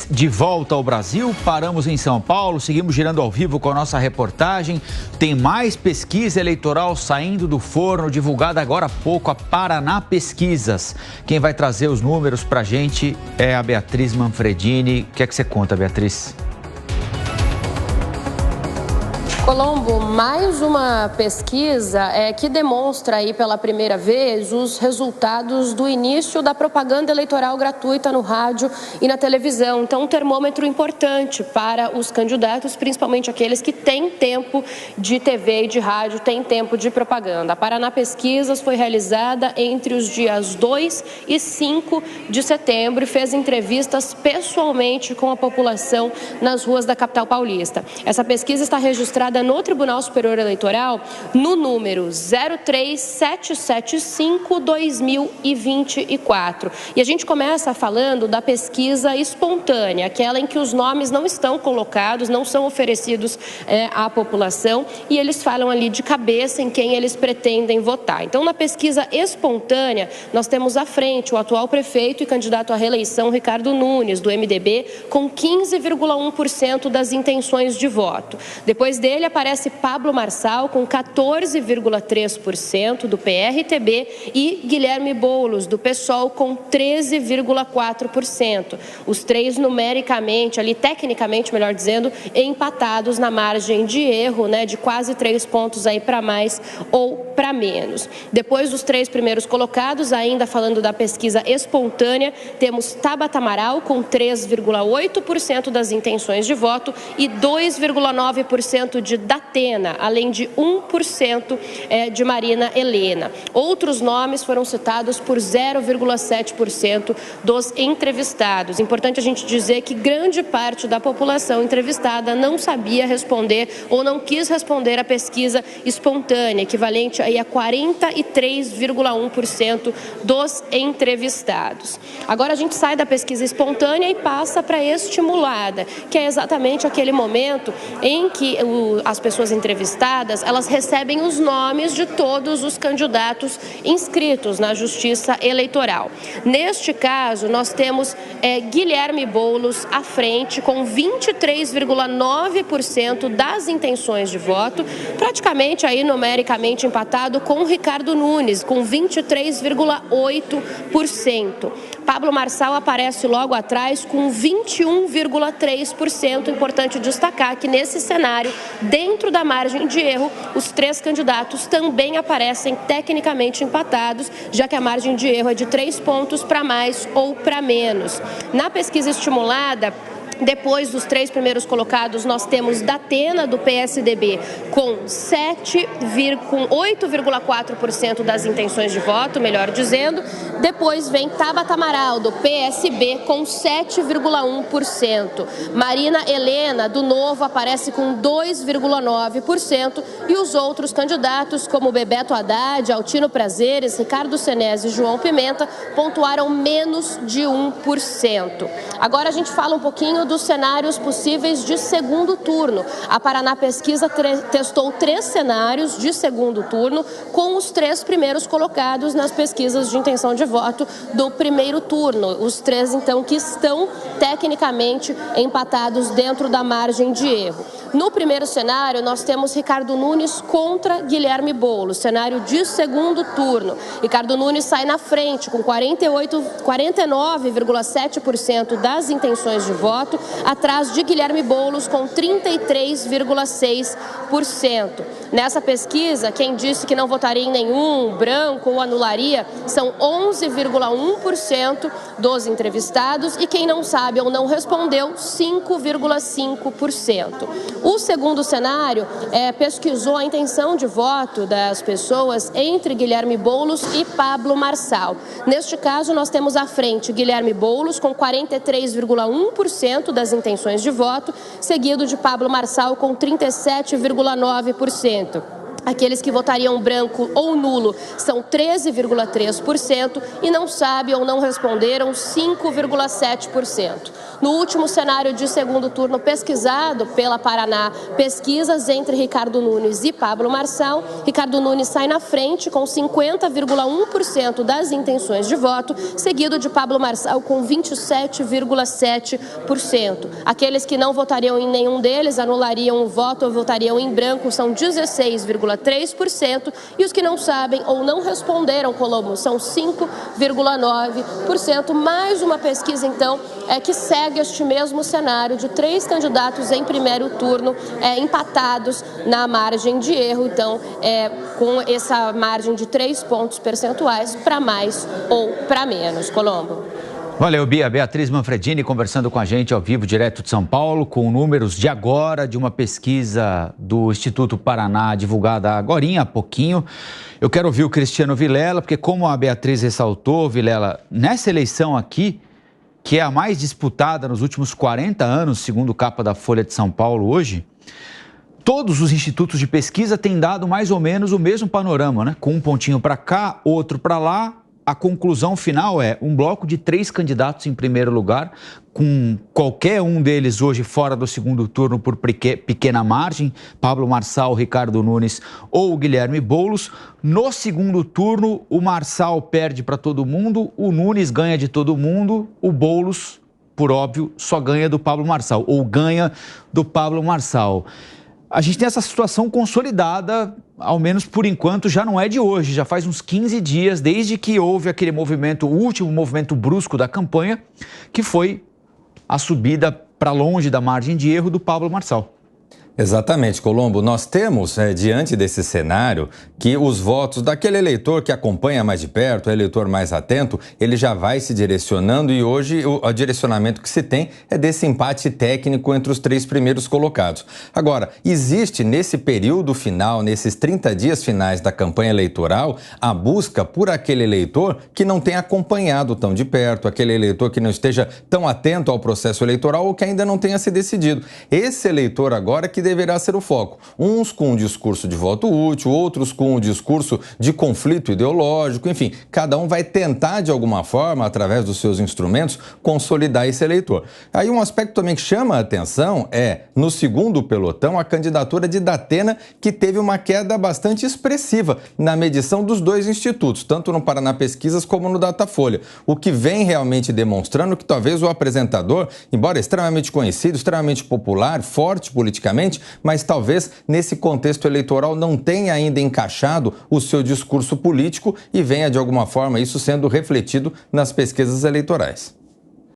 De volta ao Brasil, paramos em São Paulo, seguimos girando ao vivo com a nossa reportagem. Tem mais pesquisa eleitoral saindo do forno, divulgada agora há pouco, a Paraná Pesquisas. Quem vai trazer os números pra gente é a Beatriz Manfredini. O que é que você conta, Beatriz? Colombo, mais uma pesquisa que demonstra aí pela primeira vez os resultados do início da propaganda eleitoral gratuita no rádio e na televisão. Então, um termômetro importante para os candidatos, principalmente aqueles que têm tempo de TV e de rádio, têm tempo de propaganda. A Paraná Pesquisas foi realizada entre os dias 2 e 5 de setembro e fez entrevistas pessoalmente com a população nas ruas da capital paulista. Essa pesquisa está registrada no Tribunal Superior Eleitoral no número 03775/2024. E a gente começa falando da pesquisa espontânea, aquela em que os nomes não estão colocados, não são oferecidos à população e eles falam ali de cabeça em quem eles pretendem votar. Então, na pesquisa espontânea, nós temos à frente o atual prefeito e candidato à reeleição, Ricardo Nunes, do MDB, com 15,1% das intenções de voto. Depois dele aparece Pablo Marçal, com 14,3% do PRTB e Guilherme Boulos, do PSOL, com 13,4%. Os três numericamente, ali tecnicamente, melhor dizendo, empatados na margem de erro, de quase 3 pontos aí para mais ou para menos. Depois dos três primeiros colocados, ainda falando da pesquisa espontânea, temos Tabata Amaral, com 3,8% das intenções de voto e 2,9% de Datena, além de 1% de Marina Helena. Outros nomes foram citados por 0,7% dos entrevistados. Importante a gente dizer que grande parte da população entrevistada não sabia responder ou não quis responder à pesquisa espontânea, equivalente aí a 43,1% dos entrevistados. Agora a gente sai da pesquisa espontânea e passa para a estimulada, que é exatamente aquele momento em que as pessoas entrevistadas, elas recebem os nomes de todos os candidatos inscritos na Justiça Eleitoral. Neste caso, nós temos Guilherme Boulos à frente, com 23,9% das intenções de voto, praticamente aí numericamente empatado com Ricardo Nunes, com 23,8%. Pablo Marçal aparece logo atrás com 21,3%. Importante destacar que nesse cenário, dentro da margem de erro, os três candidatos também aparecem tecnicamente empatados, já que a margem de erro é de 3 pontos para mais ou para menos. Na pesquisa estimulada, depois dos três primeiros colocados, nós temos Datena, do PSDB, com 8,4% das intenções de voto, melhor dizendo. Depois vem Tabata Amaral, do PSB, com 7,1%. Marina Helena, do Novo, aparece com 2,9%. E os outros candidatos, como Bebeto Haddad, Altino Prazeres, Ricardo Senesi e João Pimenta, pontuaram menos de 1%. Agora a gente fala um pouquinho dos cenários possíveis de segundo turno. A Paraná Pesquisa testou 3 cenários de segundo turno com os 3 primeiros colocados nas pesquisas de intenção de voto do primeiro turno. Os 3, então, que estão tecnicamente empatados dentro da margem de erro. No primeiro cenário, nós temos Ricardo Nunes contra Guilherme Boulos, cenário de segundo turno. Ricardo Nunes sai na frente com 49,7% das intenções de voto, atrás de Guilherme Boulos com 33,6%. Nessa pesquisa, quem disse que não votaria em nenhum, branco ou anularia, são 11,1% dos entrevistados e quem não sabe ou não respondeu, 5,5%. O segundo cenário pesquisou a intenção de voto das pessoas entre Guilherme Boulos e Pablo Marçal. Neste caso, nós temos à frente Guilherme Boulos com 43,1% das intenções de voto, seguido de Pablo Marçal com 37,9%. Aqueles que votariam branco ou nulo são 13,3% e não sabem ou não responderam 5,7%. No último cenário de segundo turno pesquisado pela Paraná Pesquisas entre Ricardo Nunes e Pablo Marçal, Ricardo Nunes sai na frente com 50,1% das intenções de voto, seguido de Pablo Marçal com 27,7%. Aqueles que não votariam em nenhum deles, anulariam o voto ou votariam em branco, são 16,3%, e os que não sabem ou não responderam, Colombo, são 5,9%. Mais uma pesquisa, então, que segue este mesmo cenário de 3 candidatos em primeiro turno empatados na margem de erro, então, com essa margem de 3 pontos percentuais para mais ou para menos. Colombo. Valeu, Bia. Beatriz Manfredini conversando com a gente ao vivo, direto de São Paulo, com números de agora, de uma pesquisa do Instituto Paraná, divulgada agorinha, há pouquinho. Eu quero ouvir o Cristiano Vilela, porque como a Beatriz ressaltou, Vilela, nessa eleição aqui, que é a mais disputada nos últimos 40 anos, segundo capa da Folha de São Paulo hoje, todos os institutos de pesquisa têm dado mais ou menos o mesmo panorama, né? Com um pontinho para cá, outro para lá. A conclusão final é um bloco de 3 candidatos em primeiro lugar, com qualquer um deles hoje fora do segundo turno por pequena margem, Pablo Marçal, Ricardo Nunes ou o Guilherme Boulos. No segundo turno, o Marçal perde para todo mundo, o Nunes ganha de todo mundo, o Boulos, por óbvio, só ganha do Pablo Marçal, ou ganha do Pablo Marçal. A gente tem essa situação consolidada, ao menos por enquanto, já não é de hoje, já faz uns 15 dias, desde que houve aquele movimento, o último movimento brusco da campanha, que foi a subida para longe da margem de erro do Pablo Marçal. Exatamente, Colombo. Nós temos, diante desse cenário, que os votos daquele eleitor que acompanha mais de perto, o eleitor mais atento, ele já vai se direcionando e hoje o direcionamento que se tem é desse empate técnico entre os 3 primeiros colocados. Agora, existe nesse período final, nesses 30 dias finais da campanha eleitoral, a busca por aquele eleitor que não tenha acompanhado tão de perto, aquele eleitor que não esteja tão atento ao processo eleitoral ou que ainda não tenha se decidido. Esse eleitor agora que deverá ser o foco. Uns com um discurso de voto útil, outros com um discurso de conflito ideológico, enfim, cada um vai tentar de alguma forma, através dos seus instrumentos, consolidar esse eleitor. Aí um aspecto também que chama a atenção é, no segundo pelotão, a candidatura de Datena, que teve uma queda bastante expressiva na medição dos 2 institutos, tanto no Paraná Pesquisas como no Datafolha, o que vem realmente demonstrando que talvez o apresentador, embora extremamente conhecido, extremamente popular, forte politicamente, mas talvez nesse contexto eleitoral não tenha ainda encaixado o seu discurso político e venha de alguma forma isso sendo refletido nas pesquisas eleitorais.